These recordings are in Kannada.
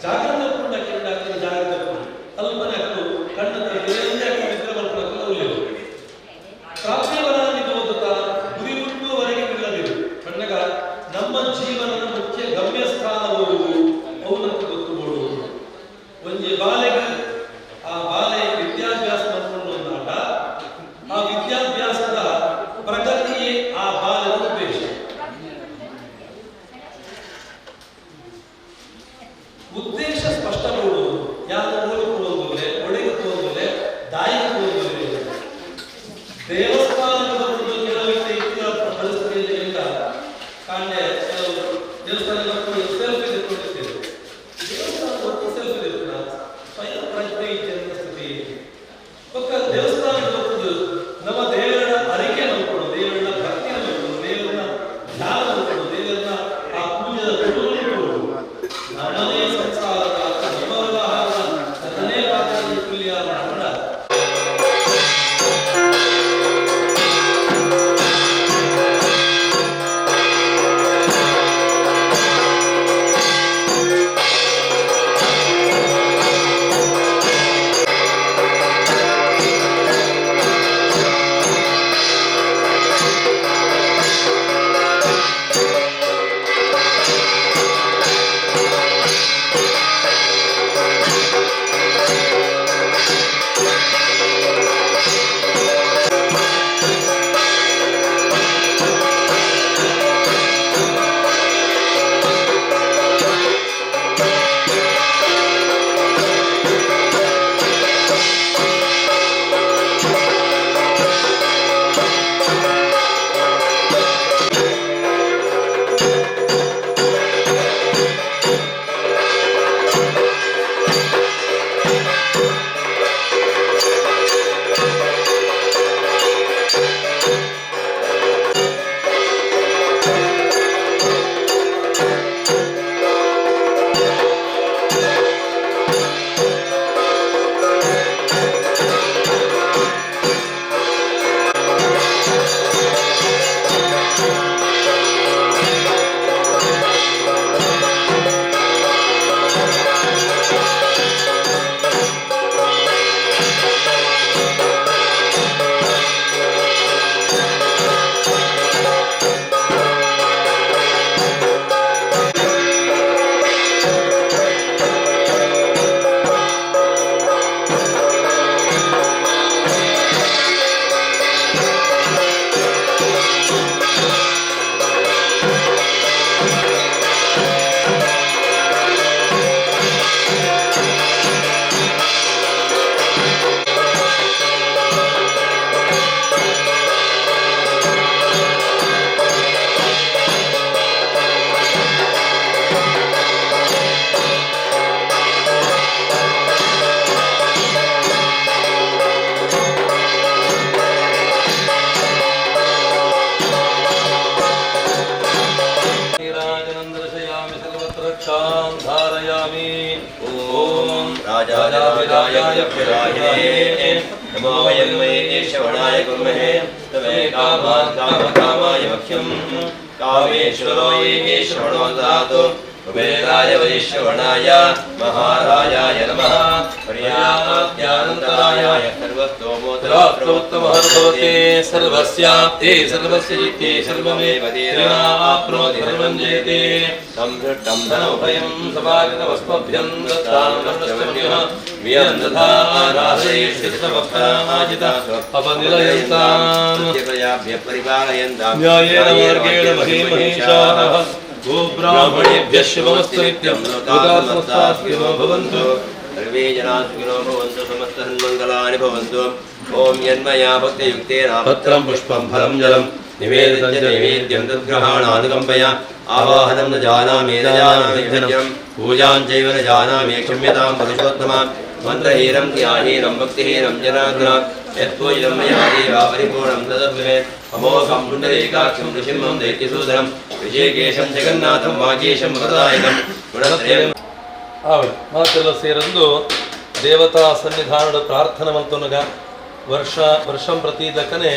ಜಾಗ್ರತೆ ಪೂರ್ಣಕ್ಕೆ ಜಾಗ್ರತೆ ಕಲ್ಪನೆ ಹಾಕು ಕಣ್ಣ ನಿದ್ರೆ ಮಾಡ್ಕೊಳ್ಳೋಕೆ ಉಳಿಯುವುದು ಪ್ರಾಪ್ತಿಯವರನ್ನು ಓದುತ್ತಾ ಗುರಿ ಮುಟ್ಟುವವರೆಗೆ ನಿಲ್ಲದಿರು ಕಣ್ಣಗ ನಮ್ಮ ಜೀವನದ ಮುಖ್ಯ ಗಮ್ಯ ಸ್ಥಾನವು ಅವನಂತ ಗೊತ್ತುಬೋದು ಒಂಜಿ ಬಾಲೆಗೆ ಆ ಬಾಲೆ ವಿದ್ಯಾಭ್ಯಾಸ ಮಾಡ್ಕೊಂಡು ಅಂದಾಗ ಆ ವಿದ್ಯಾಭ್ಯಾಸದ ಪ್ರಗತಿಯೇ ಆ ಬಾಲದ ಉದ್ದೇಶ. ಉದ್ದೇಶ ಸ್ಪಷ್ಟಪಡುವುದು ಯಾರು ಓದಿಕೊಳ್ಳುವುದಿಲ್ಲ ಒಳಗೆ ಹೋಗುವುದಿಲ್ಲ ದಾಯಿಗೆ ಹೋಗುವುದಿಲ್ಲ. ದೇವಸ್ಥಾನದ ಒಂದು ಕೆಲವಕ್ಕೆ ಇತರ ಪರಿಸ್ಥಿತಿಯಿಂದ ಕಾಣೆ ದೇವಸ್ಥಾನದ ಸೆಲ್ಫಿ ತೆಗೆದುಕೊಂಡಿದ್ದೇವೆ. ದೇವಸ್ಥಾನದ ಸೆಲ್ಫಿ ತೆಗೆದುಕೊಂಡ ಸ್ವಯಂ ಪ್ರಜ್ಞೆ ಸ್ಥಿತಿ ಪಕ್ಕ ದೇವಸ್ಥಾನದ ಒಂದು ನಮ್ಮ ದೇವರ ಅರಿಕೆ ನೋಡ್ಕೊಂಡು ದೇವರನ್ನ ಭಕ್ತಿಯ ನೋಡ್ಕೊಂಡು ದೇವರನ್ನ ಧ್ಯಾನ ನೋಡ್ಕೊಂಡು ದೇವರನ್ನ ಆ ಪೂಜೆದ ಕೊಡುವುದು ನಮ್ಮದೇ ಸಂಸಾರದ ನಮ್ಮ ವ್ಯವಹಾರದ ನನ್ನದೇ ಪಾತ್ರದ ತುಲ್ಯ ಮಾಡ धारयामि ओम राजाधिराजाय नमो वयं श्रवणाय कुर्महे तवे कामान् कामकामाय मह्यं कामेश्वरो ये श्रवणो ददातु कुबेराय वैश्रवणाय महाराजाय नमः पर्याप्त्यानन्तराय सर्वतोमोत्तमः भवते सर्वस्याप्ते सर्वस्य जिते सर्वमेव तेनाप्नोति सर्वं जयते संभृष्टं धनोभयं सभागतवस्मभ्यं दत्तां नमस्तभ्यः वियं दधा राधयेष्टितवक्ताजिता अपनिलयन्तां प्रजाभ्यः परिपालयन्तां न्यायेन मार्गेण महीमहेशाः गोब्राह्मणेभ्यः शुभमस्तु नित्यं लोकास्मस्तास्तिनो भवन्तु सर्वे जनाः सुखिनो भवन्तु समस्तसन्मङ्गलानि भवन्तु ओम यन्मया भक्तियुक्तेन पत्रं पुष्पं फलं जलं निवेदितं च नैवेद्यं तद्ग्रहाणानुकम्पया आवाहनं न जानामि न जानामि धन्यं पूजां चैव न जानामि क्षम्यतां पुरुषोत्तमा मन्त्रहीनं ज्ञानहीनं भक्तिहीनं जनार्दना यत्पूजितं मया देवा परिपूर्णं तदभवेत् अमोघं पुण्डरीकाक्षं नृसिंहं दैत्यसूदनं विजयकेशं जगन्नाथं वागीशं वरदायकं गुणत्रयं ಮಾತೆಲ್ಲ ಸೇರಂದು ದೇವತಾ ಸನ್ನಿಧಾನದ ಪ್ರಾರ್ಥನೆ ಮಂತನಗ ವರ್ಷಂ ಪ್ರತಿ ದಕ್ಕನೆ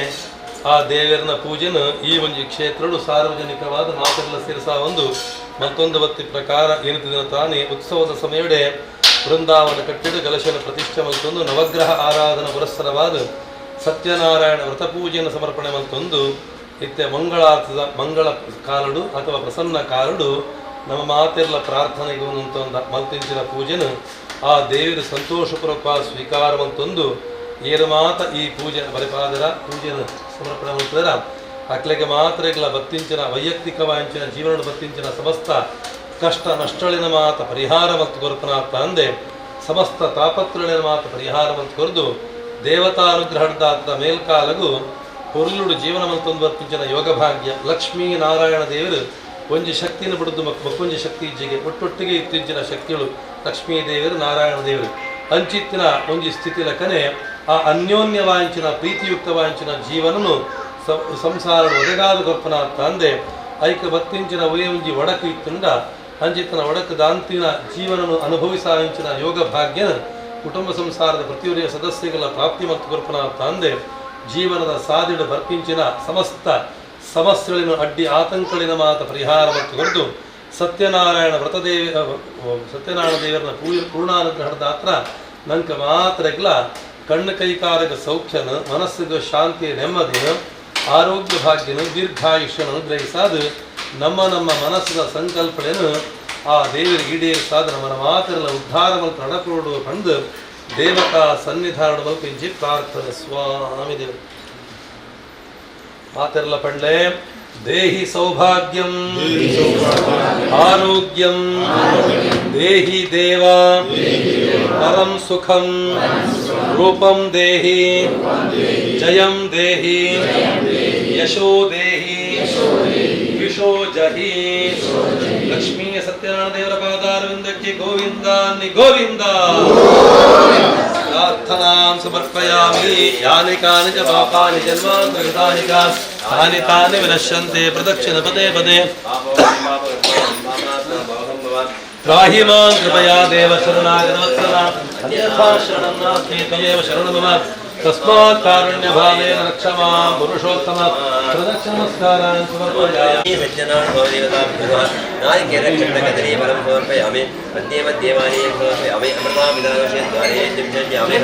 ಆ ದೇವರನ ಪೂಜೆನು ಈ ಒಂದು ಕ್ಷೇತ್ರಡು ಸಾರ್ವಜನಿಕವಾದ ಮಾತೆಲ್ಲ ಸೇರಿಸ ಒಂದು ಮತ್ತೊಂದು ಬತ್ತಿ ಪ್ರಕಾರ ಏನಿದೆ ತಾನೇ ಉತ್ಸವದ ಸಮಯಡೆ ಬೃಂದಾವನ ಕಟ್ಟಿಡು ಕಲಶನ ಪ್ರತಿಷ್ಠೆ ಮಲ್ತೊಂದು ನವಗ್ರಹ ಆರಾಧನ ಪುರಸ್ಸರವಾದ ಸತ್ಯನಾರಾಯಣ ವ್ರತ ಪೂಜೆಯನ್ನು ಸಮರ್ಪಣೆ ಮಲ್ತೊಂದು ನಿತ್ಯ ಮಂಗಳ ಕಾಲಡು ಅಥವಾ ಪ್ರಸನ್ನ ಕಾಲಡು ನಮ್ಮ ಮಾತೆಲ್ಲ ಪ್ರಾರ್ಥನೆಗೆ ಒಂದು ಮಲ್ತಿಂಚಿನ ಪೂಜೆನು ಆ ದೇವರ ಸಂತೋಷಪೂರ್ವಕ ಸ್ವೀಕಾರ ಮಲ್ತೊಂದು ಏರು ಮಾತ ಈ ಪೂಜೆ ಬರಿಪಾದರ ಪೂಜೆಯನ್ನು ಸಮರ್ಪಣೆ ಮಾಡ್ತಿದಾರ ಅಕ್ಲೆಗೆ ಮಾತ್ರ ಇಲ್ಲ ಬತ್ತಿಂಚಿನ ವೈಯಕ್ತಿಕವಾಂಚಿನ ಜೀವನದ ಬತ್ತಿಂಚಿನ ಸಮಸ್ತ ಕಷ್ಟ ನಷ್ಟಳಿನ ಮಾತ ಪರಿಹಾರ ಮತ್ತು ಕೊರಪನಾಥ ಅಂದೆ ಸಮಸ್ತ ತಾಪತ್ರಳಿನ ಮಾತ ಪರಿಹಾರ ಮತ್ತು ಕೊರದು ದೇವತಾನುಗ್ರಹದ ಮೇಲ್ಕಾಲಗೂ ಹೊರಲುಡು ಜೀವನ ಮಂತೊಂದು ಬರ್ಪಿಂಚಿನ ಯೋಗ ಭಾಗ್ಯ ಲಕ್ಷ್ಮೀ ನಾರಾಯಣ ದೇವರು ಒಂಜಿ ಶಕ್ತಿಯನ್ನು ಬಿಡುದು ಮಕ್ಕೊಂಜಿ ಶಕ್ತಿ ಇಜ್ಜಿಗೆ ಒಟ್ಟೊಟ್ಟಿಗೆ ಇತ್ತೀಚಿನ ಶಕ್ತಿಗಳು ಲಕ್ಷ್ಮೀ ದೇವರು ನಾರಾಯಣ ದೇವರು ಅಂಚಿತ್ತಿನ ಒಂಜಿ ಸ್ಥಿತಿ ಲಕ್ಕನೆ ಆ ಅನ್ಯೋನ್ಯವಾಂಚಿನ ಪ್ರೀತಿಯುಕ್ತವಾಂಚಿನ ಜೀವನನು ಸಂಸಾರ ಒದಗಾದ ಗೊಪ್ಪನಾಥ ಅಂದೆ ಐಕ ಬತ್ತಿಂಚಿನ ಒಯೆ ಒಂಜಿ ಒಡಕು ಇತ್ತುಂಡ ಅಂಚಿತ್ತಿನ ಒಡಕು ದಾಂತಿನ ಜೀವನನು ಅನುಭವಿಸಾಂಚಿನ ಯೋಗ ಭಾಗ್ಯನ ಕುಟುಂಬ ಸಂಸಾರದ ಪ್ರತಿಯೊಬ್ಬ ಸದಸ್ಯಗಳ ಪ್ರಾಪ್ತಿ ಮತ್ತು ಗೊಪ್ಪನಾಥ ಅಂದೆ ಜೀವನದ ಸಾದಿಡು ಬರ್ಪಿಂಚಿನ ಸಮಸ್ತ ಸಮಸ್ಯೆಗಳನ್ನು ಅಡ್ಡಿ ಆತಂಕಗಳಿನ ಮಾತ ಪರಿಹಾರ ಮತ್ತು ಹೊರತು ಸತ್ಯನಾರಾಯಣ ಸತ್ಯನಾರಾಯಣ ದೇವರನ್ನ ಪೂರ್ಣಾನುಗ್ರಹದ ಹತ್ರ ನಂಗೆ ಮಾತ್ರ ಕಣ್ಣು ಕೈಕಾರಕ ಸೌಖ್ಯನ ಮನಸ್ಸಿಗೆ ಶಾಂತಿ ನೆಮ್ಮದಿನ ಆರೋಗ್ಯ ಭಾಗ್ಯನು ದೀರ್ಘಾಯುಷ್ಯನ ಅನುಗ್ರಹಿಸಾದ ನಮ್ಮ ಮನಸ್ಸಿನ ಸಂಕಲ್ಪನೆಯನ್ನು ಆ ದೇವರಿಗೆ ಈಡೇರಿಸಾದ ನಮ್ಮ ಮಾತೆಲ್ಲ ಉದ್ಧಾರ ಮತ್ತು ನಡಕೊಡು ಕಂಡು ದೇವತಾ ಸನ್ನಿಧಾನ ಮಲ್ಪಿಂಚಿ ಪ್ರಾರ್ಥನೆ ಸ್ವಾಮಿ ದೇವರು ಮಾತೆಲ್ಲ ಪಂಡ್ಲೆ ದೇಹಿ ಸೌಭಾಗ್ಯಂ ಆರೋಗ್ಯಂ ದೇಹಿ ದೇವ ಪರಂ ಸುಖಂ ರೂಪಂ ದೇಹಿ ಜಯಂ ದೇಹಿ ಯಶೋ ದೇಹಿ ವಿಶೋ ಜಹಿ ಲಕ್ಷ್ಮೀ ಸತ್ಯನಾರಾಯಣ ದೇವರ ಪಾದಾರವಿಂದಕ್ಕೆ ಗೋವಿಂದ ಗೋವಿಂದ ಪ್ರಾರ್ಥನಾಂ ಸಮರ್ಪಯಾಮಿ ಯಾನಿ ಕಾನಿ ಚ ಪಾಪಾನಿ ಜನ್ಮಾಂತರಿತಾನಿ ತಾನಿ ತಾನಿ ವಿನಶ್ಯಂತೆ ಪ್ರದಕ್ಷಿಣ ಪದೇ ಪದೇ त्राहि मां कृपया देव शरणागतवत्सल अन्यथा शरणं नास्ति त्वमेव शरणं मम तस्मात् कारुण्यभावेन रक्ष मां पुरुषोत्तम प्रदक्षिणनमस्कारान् समर्पयामि सज्जनान् भवदेवताभ्यः नारिकेलक्षणकदली फलं समर्पयामि मध्ये मध्ये वाणीं समर्पयामि अमृतामिदानस्य द्वारे दिव्यज्ञामे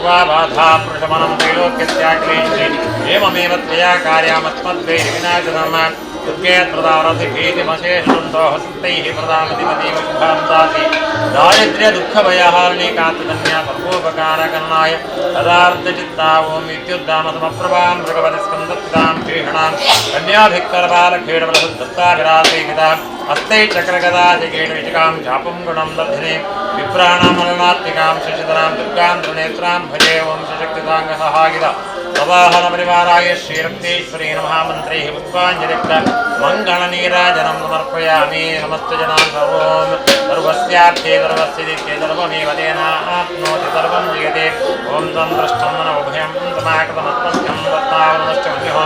सर्वाबाधाप्रशमनं त्रैलोक्यत्याग्नेन्द्रे एवमेव त्वया कार्यामस्मद्वैर्विनाशनम् सुखेत्रदारथिभीतिमशेषुन्दो हस्तैः प्रदामतिमतीव शुभान्तासि दारिद्र्यदुःखभयहारिणी कान्तकन्या सर्वोपकारकरणाय तदार्धचित्ता ॐ विद्युद्दामसमप्रभां भगवति स्कन्दत्तां भीषणां कन्याभिक्करबालखेडबलहुद्धत्ताभिरासेकितां हस्ते चक्रगदा जकेटविचिकां चापं गुणं दर्धिने विप्राणामलनात्मिकां शशिधरां दुर्गां त्रिनेत्रां भजे ॐ सशक्तिदाङ्गसहागिता सवाहनपरिवाराय श्रीरक्तेश्वरी नमः मन्त्रैः पुष्पाञ्जलिप्त मङ्गलनीराजनं समर्पयामि समस्तजनां सर्वस्यार्थे सर्वस्यदित्ये सर्वमेव तेनाप्नोति सर्वं जयते ॐ तं दृष्टं मन उभयं समाकृतमत्पथ्यं दत्तावनश्च मन्युः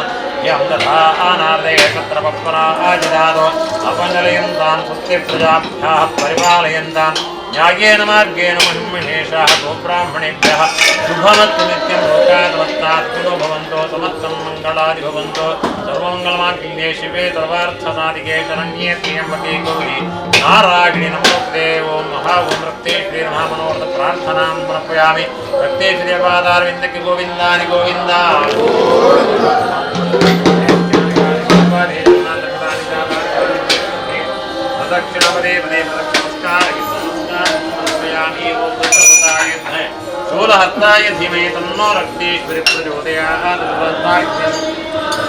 यं दधा अनार्दयक्षत्रपराजिदादो अपञ्जलयन्तां सुत्यप्रजाभ्यः परिपालयन्तां न्यायेन मार्गेण महिमहेशाः गोब्राह्मणेभ्यः शुभमस्तु नित्यं लोकादमस्तात्मनो भवन्तो समस्तं मङ्गलादि भवन्तो सर्वमङ्गलमाङ्गल्ये शिवे सर्वार्थसाधिके शरण्ये त्र्यम्बके गौरी नारायणि नमोऽस्तुते ॐ महा ॐ रक्तेश्वरी नमः मनोरथप्रार्थनां समर्पयामि रक्तेश्वरी पादारविन्दके गोविन्दानि गोविन्दा प्रदक्षिणपदे पदे शूलहस्ताय धीमहि तन्नो रक्तेश्वरी प्रचोदयात्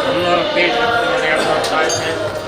तन्नो रक्तेश्वरी प्रचोदयात्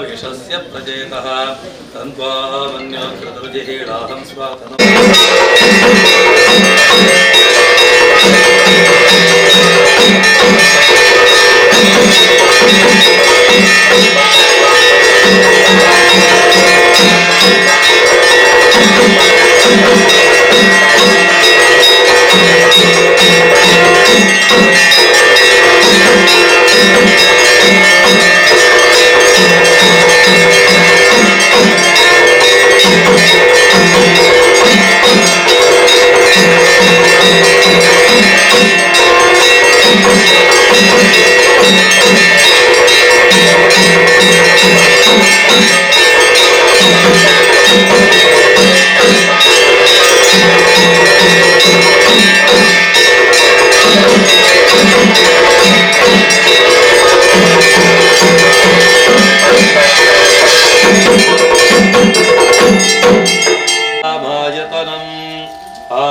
विषस्य प्रजेतः तन्त्वामन्योकृतविजिहीडाहं स्वातनम्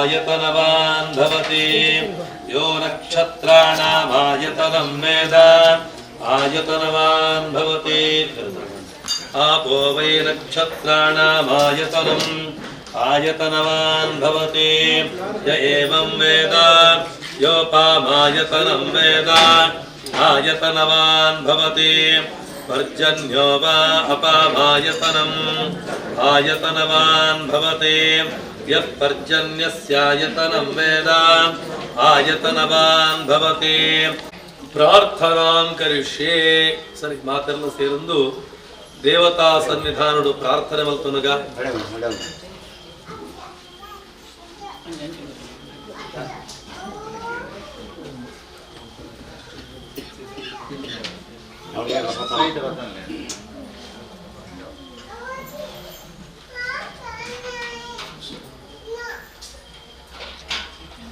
आयतनवान् भवति यो नक्षत्राणामायतनं वेद आयतनवान् भवति आपो वै नक्षत्राणामायतनम् आयतनवान् भवति य एवं वेद योपामायतनं वेद आयतनवान् भवति पर्जन्यो वा अपामायतनम् आयतनवान् भवति यः पर्जन्यस्यायतनं वेद आयतनवान् भवति ಪ್ರಾರ್ಥನಾಂ ಕರಿಷ್ಯೆ ಸರಿ ಮಾತೆಲ್ಲ ಸೇರಂದು ದೇವತಾ ಸನ್ನಿಧಾನಡು ಪ್ರಾರ್ಥನೆ ಮಲ್ತುನಗ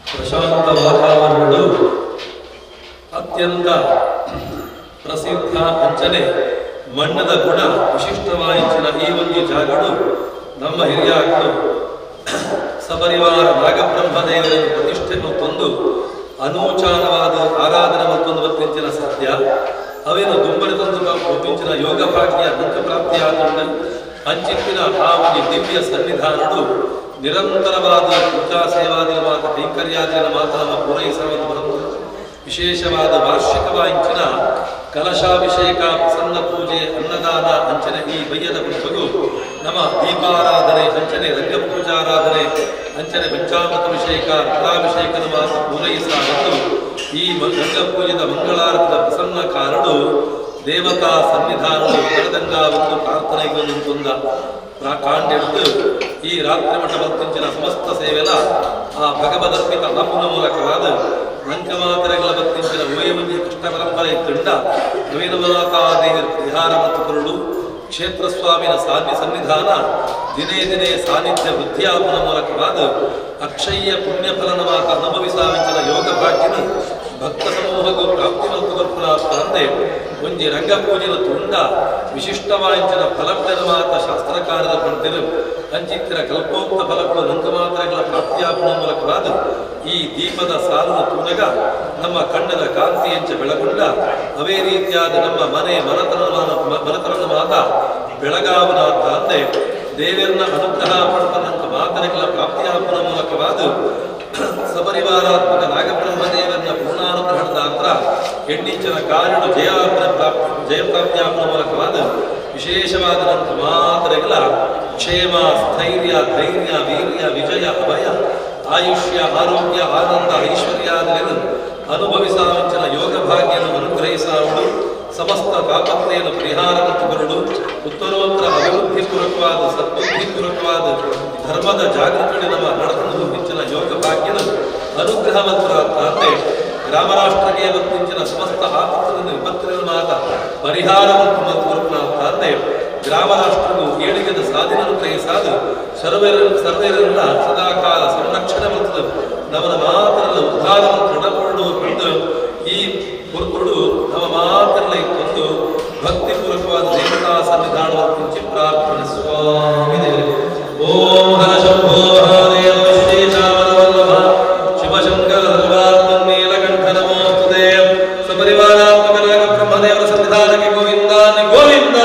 ಪ್ರಶಾಂತ ವಾತಾವರಣಗಳು ಅತ್ಯಂತ ಪ್ರಸಿದ್ಧ ಅಂಚನೆ ಮಣ್ಣದ ಗುಣ ವಿಶಿಷ್ಟವಾಯಿಸಿನ ಈ ಒಂದು ಜಾಗಗಳು ನಮ್ಮ ಹಿರಿಯಾಗಳು ಸಪರಿವಾರ ನಾಗಬ್ರಹ್ಮದೇವರನ್ನು ಪ್ರತಿಷ್ಠೆಯನ್ನು ತಂದು ಅನೂಚಾನವಾದ ಆರಾಧನೆ ಮತ್ತೊಂದು ವರ್ತಿಂಚಿನ ಸತ್ಯ ಅವೇನು ದುಂಬರಿ ತಂದು ಒಪ್ಪಿಂಚಿನ ಯೋಗ ಭಾಗ್ಯ ಮುಖ ಪ್ರಾಪ್ತಿಯಾದ ಅಂಚಿತ್ತಿನ ಆ ಒಂದು ದಿವ್ಯ ಸನ್ನಿಧಾನಗಳು ನಿರಂತರವಾದ ಪೂಜಾ ಸೇವಾದಿನವಾದ ಕೈಂಕರ್ಯಾದಿನ ಮಾತ್ರ ನಮ್ಮ ಪೂರೈಸವನ್ನು ಬರುತ್ತದೆ ವಿಶೇಷವಾದ ವಾರ್ಷಿಕವಾಂಚಿನ ಕಲಶಾಭಿಷೇಕ ಪ್ರಸನ್ನ ಪೂಜೆ ಅನ್ನದಾನ ಅಂಚನೆ ಈ ಬಯ್ಯದ ಪುಸ್ತಕವು ನಮ್ಮ ದೀಪಾರಾಧನೆ ಅಂಚನೆ ರಂಗಪೂಜಾರಾಧನೆ ಅಂಚನೆ ಪಂಚಾಮೃತಾಭಿಷೇಕ ರುದ್ರಾಭಿಷೇಕದ ಮಾತು ಪೂರೈಸಲಾಗಿದ್ದು ಈ ರಂಗಪೂಜೆದ ಮಂಗಳಾರತಿಯ ಪ್ರಸನ್ನ ಕಾರಡು ದೇವತಾ ಸನ್ನಿಧಾನಗಳು ಕಳೆದಂಗ ಒಂದು ಪ್ರಾರ್ಥನೆಗಳನ್ನು ತಂದ ಕಾಂಡೆದ್ದು ಈ ರಾತ್ರಿ ಮಠ ವರ್ತಿಂಚಿನ ಸಮಸ್ತ ಸೇವೆಲ ಆ ಭಗವದರ್ಪಿತ ಹಬ್ಬನ ಮೂಲಕವಾದ ಲಂಕಮಾತರೆಗಳ ವರ್ತಿಂಚಿನ ಉಭಯಮಂದಿ ಕೃಷ್ಣ ಪರಂಪರೆ ಕಂಡ ನವೀನಮಾತಾದೇವಿಯ ಪರಿಹಾರ ಮತ್ತು ಕರುಳು ಕ್ಷೇತ್ರ ಸ್ವಾಮಿನ ಸನ್ನಿಧಾನ ದಿನೇ ದಿನೇ ಸಾನ್ನಿಧ್ಯ ವೃದ್ಧಿಯಾಗುವ ಮೂಲಕವಾದ ಅಕ್ಷಯ್ಯ ಪುಣ್ಯಫಲನವಾದ ಅನುಭವಿಸಾವಿಂಚಿನ ಯೋಗ ಭಾಗ್ಯನ ಭಕ್ತ ಸಮೂಹಗೂ ಪ್ರಾಪ್ತಿ ಮತ್ತು ತಂದೆ ಒಂಜಿ ರಂಗಪೂಜೆನ ತುಂಡ ವಿಶಿಷ್ಟವಾಂಚಿನ ಫಲಪ್ರದವಾದ ಶಾಸ್ತ್ರಕಾರದ ಪಂಡಿತರು ಅಂಚಿತ್ತಿನ ಕಲ್ಪೋಕ್ತ ಫಲಗಳು ಲಂಕಮಾತರೆಗಳ ಪ್ರಾಪ್ತಿಯಾಗುವ ಮೂಲಕವಾದ ಈ ದೀಪದ ಸಾಲನ್ನು ತುನಗ ನಮ್ಮ ಕಣ್ಣದ ಕಾಂತಿಯಂಚ ಬೆಳಗೊಂಡ ಅವೇ ರೀತಿಯಾದ ನಮ್ಮ ಮನತನದ ಮಾತ ಬೆಳಗಾವನಾದ ತಂದೆ ದೇವರನ್ನ ಅನುಗ್ರಹ ಪಡೆದಂತ ಮಾತರೆಗಳ ಪ್ರಾಪ್ತಿಯಾಗುವ ಮೂಲಕವಾದ ಸಪರಿವಾರಾತ್ಮಕ ನಾಗಬ್ರಹ್ಮದೇವರನ್ನ ಪೂರ್ಣಾನುಗ್ರಹದ ಅಂತರ ಹೆಣ್ಣಿಂಚನ ಕಾರಣ ಜಯಪ್ರಾಪ್ತಿಯಾಗುವ ಮೂಲಕವಾದ ವಿಶೇಷವಾದಂಥ ಮಾತರೆಗಳ ಕ್ಷೇಮ ಸ್ಥೈರ್ಯ ಧೈರ್ಯ ವೀರ್ಯ ವಿಜಯ ಅಭಯ ಆಯುಷ್ಯ ಆರೋಗ್ಯ ಆನಂದ ಐಶ್ವರ್ಯಾದಿಗಳನ್ನು ಅನುಭವಿಸಾವಂಚನ ಯೋಗ ಭಾಗ್ಯವನ್ನು ಅನುಗ್ರಹಿಸಾವುಡು ಸಮಸ್ತ ತಾಪತ್ರೆಯನ್ನು ಪರಿಹಾರ ಮತ್ತು ಬರುಡು ಉತ್ತರೋತ್ತರ ಅಭಿವೃದ್ಧಿಪೂರ್ವಕವಾದ ಸದ್ಬುದ್ಧಿಪೂರ್ವಕವಾದ ಧರ್ಮದ ಜಾಗೃತಿ ನಮ್ಮ ನಡೆದು ಮಿಂಚಿನ ಯೋಗ ಭಾಗ್ಯನ ಅನುಗ್ರಹ ಮಂತ್ರ ತಂದೆ ಗ್ರಾಮ ರಾಷ್ಟ್ರಕ್ಕೆ ವರ್ತಿಂಚಿನ ಸಮಸ್ತ ಆಪತ್ತನ್ನು ವಿಪತ್ತಿನ ಮಾತ ಪರಿಹಾರ ಮತ್ತು ತಂದೆ ಗ್ರಾಮ ರಾಷ್ಟ್ರವು ಏಳಿಗೆದ ಸಾಧನೆ ಅನುಗ್ರಹಿಸಾದು ಸರ್ವರೆಲ್ಲ ಸದಾಕಾಲ ಸಂರಕ್ಷಣೆ ಮತ್ತು ನವನ ಮಾತರಲ್ಲ ಉದ್ಧಾರ ದೃಢಪಡುವುದು ಈ ಗುರುಗಳು ನಮ್ಮ ಮಾತರಲ್ಲ ಇತ್ತು ಭಕ್ತಿಪೂರ್ವಕವಾದ ದೇವತಾ ಸನ್ನಿಧಾನವನ್ನು ಕುಂಚಿ ಪ್ರಾರ್ಥನೆ ಸ್ವಾಮಿ ದೇವರಿಗೆ ಓಂ ಹರ ಶಂಭೋ ಮಹಾದೇವ ವಿಶ್ವೇಶಾವರವಲ್ಲಭ ಶಿವಶಂಕರ ಧ್ರುವಾತ್ಮನೀಲಕಂಠ ನಮೋಸ್ತುತೆ ಸಪರಿವಾರಾತ್ಮಕ ನಾಗ ಬ್ರಹ್ಮದೇವರ ಸನ್ನಿಧಾನಕ್ಕೆ ಗೋವಿಂದ ಗೋವಿಂದ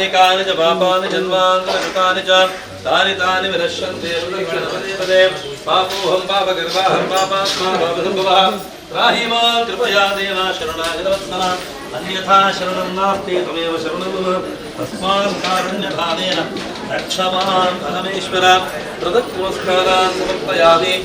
यानि च पापानि जन्मान्तरकृतानि च तानि तानि विनश्यन्ते पदे पापोऽहं पापगर्वाहं पापात्मा पापसम्भवः त्राहि मां कृपया देव शरणागत वत्सल अन्यथा शरणं नास्ति त्वमेव शरणं मम तस्मात् कारुण्यभावेन रक्ष मां परमेश्वर प्रदत्तनमस्कारान् समर्पयामि